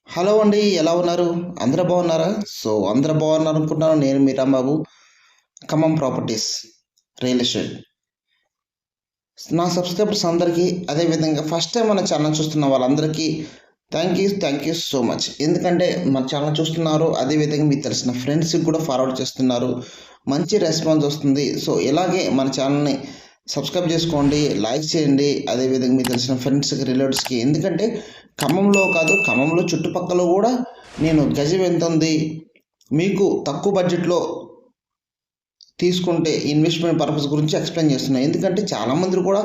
Hello అండి, ఎలా ఉన్నారు? అందరూ బాగున్నారా? అందరూ బాగున్నారు అనుకుంటున్నాను. నేను మీ Rambabu, Khammam properties real estate. నా సబ్స్క్రైబర్స్ అందరికీ, అదేవిధంగా ఫస్ట్ టైం మన ఛానల్ చూస్తున్న వాళ్ళందరికీ థ్యాంక్ యూ సో మచ్. ఎందుకంటే మన ఛానల్ చూస్తున్నారు, అదేవిధంగా మీకు తెలిసిన ఫ్రెండ్స్కి కూడా ఫార్వర్డ్ చేస్తున్నారు. మంచి రెస్పాన్స్ వస్తుంది. ఇలాగే మన ఛానల్ని సబ్స్క్రైబ్ చేసుకోండి, లైక్ చేయండి, అదేవిధంగా మీకు తెలిసిన ఫ్రెండ్స్కి, రిలేటివ్స్కి. ఎందుకంటే ఖమ్మంలో కాదు, ఖమ్మంలో చుట్టుపక్కల కూడా నేను గజం ఎంత ఉంది, మీకు తక్కువ బడ్జెట్లో తీసుకుంటే ఇన్వెస్ట్మెంట్ పర్పస్ గురించి ఎక్స్ప్లెయిన్ చేస్తున్నాను. ఎందుకంటే చాలామంది కూడా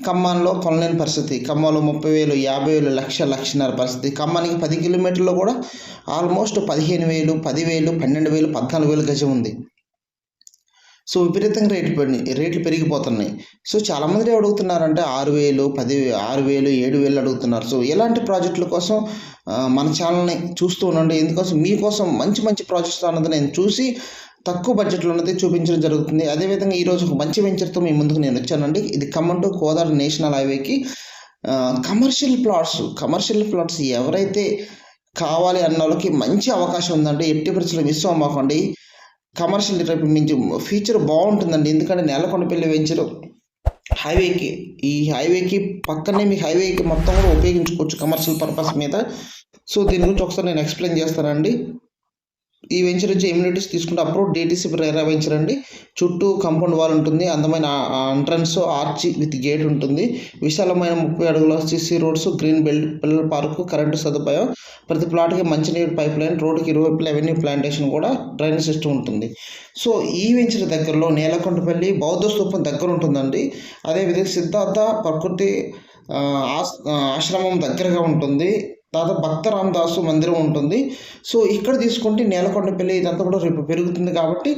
ఖమ్మంలో కొనలేని పరిస్థితి, ఖమ్మంలో 30,000, 50,000, లక్ష, లక్షన్నర పరిస్థితి. ఖమ్మానికి 10 కిలోమీటర్లో కూడా ఆల్మోస్ట్ 15,000, 10,000, 12,000, 14,000 గజం ఉంది. విపరీతంగా రేట్లు పెరిగిపోతున్నాయి. చాలామంది అడుగుతున్నారంటే 6,000, 6,000, 7,000 అడుగుతున్నారు. ఇలాంటి ప్రాజెక్టుల కోసం మన ఛానల్ని చూస్తూ ఉండండి. ఎందుకోసం మీకోసం మంచి మంచి ప్రాజెక్ట్స్ అన్నది నేను చూసి తక్కువ బడ్జెట్లో ఉన్నది చూపించడం జరుగుతుంది. అదేవిధంగా ఈరోజు ఒక మంచి వెంచర్తో మీ ముందుకు నేను వచ్చానండి. ఇది ఖమ్మం టు కోదాడ నేషనల్ హైవేకి కమర్షియల్ ప్లాట్స్ ఎవరైతే కావాలి అన్న వాళ్ళకి మంచి అవకాశం ఉందండి. ఎట్టి పరిస్థితుల్లో మిస్ అవ్వకండి. కమర్షియల్ రేపు మించి ఫీచర్ బాగుంటుందండి. ఎందుకంటే నేలకొండపల్లి వెంచర్ ఈ హైవేకి పక్కనే మీకు హైవేకి మొత్తం కూడా ఉపయోగించుకోవచ్చు కమర్షియల్ పర్పస్ మీద. దీని గురించి ఒకసారి నేను ఎక్స్ప్లెయిన్ చేస్తానండి. ఈ వెంచర్ వచ్చి ఎమ్యూనిటీస్ తీసుకుంటే అప్రూవ్ డిటిసి రేరా వెంచర్ అండి. చుట్టూ కాంపౌండ్ వాల్ ఉంటుంది, అందమైన ఎంట్రన్స్ ఆర్చి విత్ గేట్ ఉంటుంది, విశాలమైన 30 అడుగుల సిసి రోడ్స్, గ్రీన్ బెల్ట్, పిల్లల పార్కు, కరెంటు సదుపాయం, ప్రతి ప్లాట్కి మంచినీరు పైప్ లైన్, రోడ్డుకి ఇరువైపుల అవెన్యూ ప్లాంటేషన్ కూడా డ్రైనేజ్ సిస్టమ్ ఉంటుంది. ఈ వెంచర్ దగ్గరలో నేలకొండపల్లి బౌద్ధ స్తూపం దగ్గర ఉంటుందండి. అదేవిధంగా సిద్ధార్థ ప్రకృతి ఆశ్రమం దగ్గరగా ఉంటుంది. దాదాపు భక్త రామదాసు మందిరం ఉంటుంది. ఇక్కడ తీసుకుంటే నేలకొండపల్లి ఇదంతా కూడా రేపు పెరుగుతుంది కాబట్టి.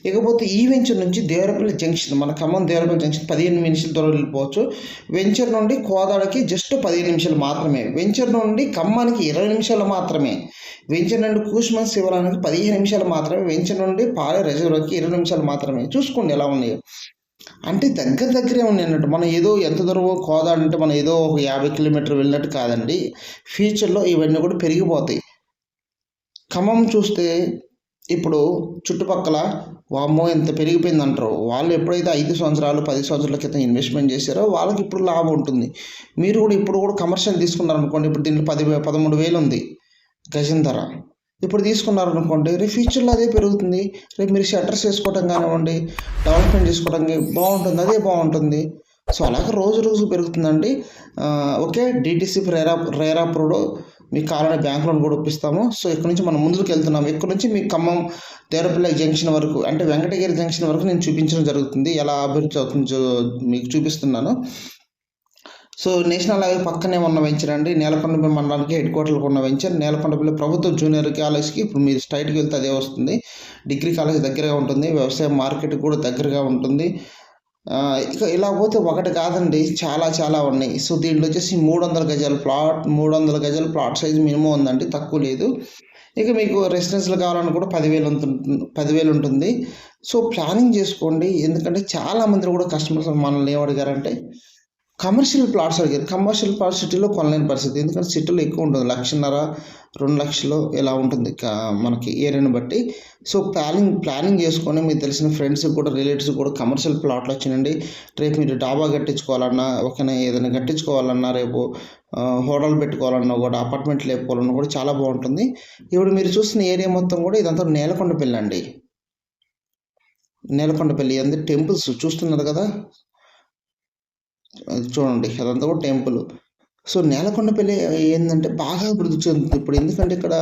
ఇకపోతే ఈ వెంచర్ నుంచి దేవరపల్లి జంక్షన్, మన ఖమ్మం దేవరపల్లి జంక్షన్ 15 నిమిషాల దూరం వెళ్ళిపోవచ్చు. వెంచర్ నుండి కోదాడకి జస్ట్ 15 నిమిషాలు మాత్రమే. వెంచర్ నుండి ఖమ్మానికి 20 నిమిషాలు మాత్రమే. వెంచర్ నుండి కూష్మన్ శివరానికి 15 నిమిషాలు మాత్రమే. వెంచర్ నుండి పాలే రిజర్వర్కి 20 నిమిషాలు మాత్రమే. చూసుకోండి ఎలా ఉన్నాయో. అంటే దగ్గరే ఉన్నాయి అన్నట్టు. మనం ఏదో ఎంత దూరం కోదాడ అంటే మనం ఏదో ఒక 50 కిలోమీటర్ వెళ్ళినట్టు కాదండి. ఫ్యూచర్లో ఇవన్నీ కూడా పెరిగిపోతాయి. ఖమ్మం చూస్తే ఇప్పుడు చుట్టుపక్కల వామ్మో ఎంత పెరిగిపోయింది అంటారు. వాళ్ళు ఎప్పుడైతే 5 సంవత్సరాలు 10 సంవత్సరాల క్రితం ఇన్వెస్ట్మెంట్ చేశారో వాళ్ళకి ఇప్పుడు లాభం ఉంటుంది. మీరు కూడా ఇప్పుడు కూడా కమర్షియల్ తీసుకున్నారనుకోండి, ఇప్పుడు దీంట్లో 13,000 ఉంది గజం ధర. ఇప్పుడు తీసుకున్నారనుకోండి, రేపు ఫ్యూచర్లో అదే పెరుగుతుంది. రేపు మీరు షట్టర్స్ వేసుకోవడం కానివ్వండి, డెవలప్మెంట్ చేసుకోవడానికి బాగుంటుంది, అదే బాగుంటుంది. అలాగే రోజు పెరుగుతుందండి. ఓకే, డిటిసి రేరా అప్రూవ్డ్ మీకు కావాలనే బ్యాంక్ లోన్ కూడా ఒప్పిస్తాము. ఇక్కడ నుంచి మనం ముందుకు వెళ్తున్నాం. ఇక్కడ నుంచి మీ ఖమ్మం దేవరపల్లి జంక్షన్ వరకు, అంటే వెంకటగిరి జంక్షన్ వరకు నేను చూపించడం జరుగుతుంది. ఎలా అభివృద్ధి అవుతుందో మీకు చూపిస్తున్నాను. నేషనల్ హైవే పక్కనే ఉన్న వెంచర్ అండి. నేలకొండపల్లి మండలానికి హెడ్ క్వార్టర్లకు ఉన్న వెంచర్. నేలకొండపల్లి ప్రభుత్వ జూనియర్ కాలేజ్కి ఇప్పుడు మీరు స్ట్రైట్కి వెళ్తే అదే వస్తుంది. డిగ్రీ కాలేజ్ దగ్గరగా ఉంటుంది. వ్యవసాయ మార్కెట్ కూడా దగ్గరగా ఉంటుంది. ఇక ఇలా పోతే ఒకటి కాదండి, చాలా ఉన్నాయి. దీంట్లో వచ్చేసి 300 గజాల ప్లాట్, 300 గజాల ప్లాట్ సైజ్ మినిమం ఉందండి, తక్కువ లేదు. ఇక మీకు రెసిడెన్షియల్ కావాలని కూడా 10,000 ఉంటుంది. ప్లానింగ్ చేసుకోండి. ఎందుకంటే చాలామంది కూడా కస్టమర్స్ మనల్ని ఏమడిగారంటే కమర్షియల్ ప్లాట్స్ అడిగారు. కమర్షియల్ ప్లాట్స్ సిటీలో కొనలేని పరిస్థితి. ఎందుకంటే సిటీలో ఎక్కువ ఉంటుంది, 1,50,000, 2,00,000 ఇలా ఉంటుంది మనకి ఏరియాని బట్టి. ప్లానింగ్ చేసుకొని మీకు తెలిసిన ఫ్రెండ్స్కి కూడా, రిలేటివ్స్కి కూడా కమర్షియల్ ప్లాట్లు వచ్చినండి. రేపు మీరు డాబా కట్టించుకోవాలన్నా, ఓకేనా, ఏదైనా కట్టించుకోవాలన్నా, రేపు హోటల్ పెట్టుకోవాలన్నా కూడా, అపార్ట్మెంట్లు లేకపోవాలన్నా కూడా చాలా బాగుంటుంది. ఇప్పుడు మీరు చూస్తున్న ఏరియా మొత్తం కూడా ఇదంతా నేలకొండపల్లి అండి. నేలకొండపల్లి అంటే టెంపుల్స్ చూస్తున్నారు కదా, చూడండి అదంతా కూడా టెంపుల్. నేలకొండపల్లి ఏంటంటే బాగా అభివృద్ధి చెందుతుంది ఇప్పుడు. ఎందుకంటే ఇక్కడ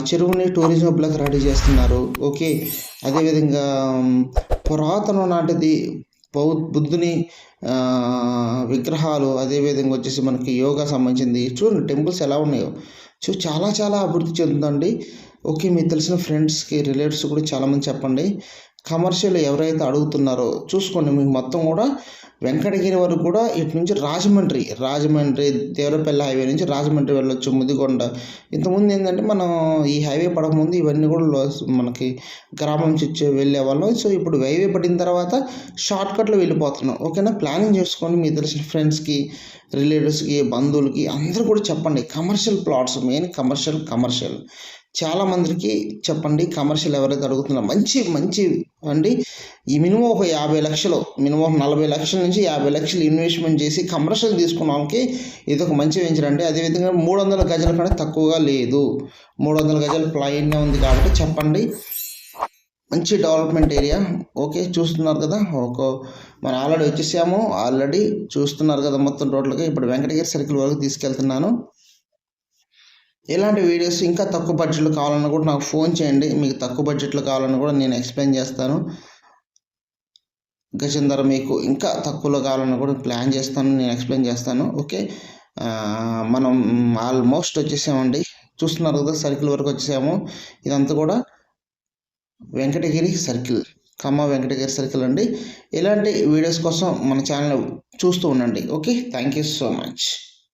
చెరువుని టూరిజం హబ్లాగా రెడీ చేస్తున్నారు. ఓకే, అదేవిధంగా పురాతన నాటిది బుద్ధుని విగ్రహాలు, అదేవిధంగా వచ్చేసి మనకి యోగా సంబంధించింది. చూడండి టెంపుల్స్ ఎలా ఉన్నాయో. చాలా అభివృద్ధి చెందుతుందండి. ఓకే, మీకు తెలిసిన ఫ్రెండ్స్కి, రిలేటివ్స్ కూడా చాలామంది చెప్పండి. కమర్షియల్ ఎవరైతే అడుగుతున్నారో చూసుకోండి. మీకు మొత్తం కూడా వెంకటగిరి వరకు కూడా ఇటు నుంచి రాజమండ్రి దేవరపల్లి హైవే నుంచి రాజమండ్రి వెళ్ళొచ్చు, ముదిగొండ. ఇంతకుముందు ఏంటంటే మనం ఈ హైవే పడకముందు ఇవన్నీ కూడా మనకి గ్రామం నుంచి వెళ్ళే వాళ్ళం. సో ఇప్పుడు హైవే పడిన తర్వాత షార్ట్కట్లో వెళ్ళిపోతున్నాం. ఓకేనా, ప్లానింగ్ చేసుకోండి. మీకు తెలిసిన ఫ్రెండ్స్కి, రిలేటివ్స్కి, బంధువులకి అందరూ కూడా చెప్పండి. కమర్షియల్ ప్లాట్స్, మెయిన్ కమర్షియల్ చాలామందికి చెప్పండి. కమర్షియల్ ఎవరైతే అడుగుతున్నారో మంచి అండి, ఈ మినిమం ఒక 50 లక్షలు, మినిమం 40 లక్షల నుంచి 50 లక్షలు ఇన్వెస్ట్మెంట్ చేసి కమర్షియల్ తీసుకున్న వాళ్ళకి ఇది ఒక మంచి వెంచర్ అండి. అదేవిధంగా 300 గజాల కంటే తక్కువగా లేదు, 300 గజాల ప్లాన్నే ఉంది కాబట్టి చెప్పండి. మంచి డెవలప్మెంట్ ఏరియా. ఓకే, చూస్తున్నారు కదా, మనం ఆల్రెడీ చూస్తున్నారు కదా మొత్తం టోటల్గా. ఇప్పుడు వెంకటగిరి సర్కిల్ వరకు తీసుకెళ్తున్నాను. ఇలాంటి వీడియోస్ ఇంకా తక్కువ బడ్జెట్లో కావాలన్నా కూడా నాకు ఫోన్ చేయండి. మీకు తక్కువ బడ్జెట్లో కావాలన్నా కూడా నేను ఎక్స్ప్లెయిన్ చేస్తాను. గజం ధర మీకు ఇంకా తక్కువలో కావాలన్నా కూడా ప్లాన్ చేస్తాను, నేను ఎక్స్ప్లెయిన్ చేస్తాను. ఓకే, మనం ఆల్మోస్ట్ వచ్చేసామండి. చూస్తున్నారు కదా, సర్కిల్ వరకు వచ్చేసాము. ఇదంతా కూడా వెంకటగిరి సర్కిల్, వెంకటగిరి సర్కిల్ అండి. ఇలాంటి వీడియోస్ కోసం మన ఛానల్ చూస్తూ ఉండండి. Okay, thank you so much.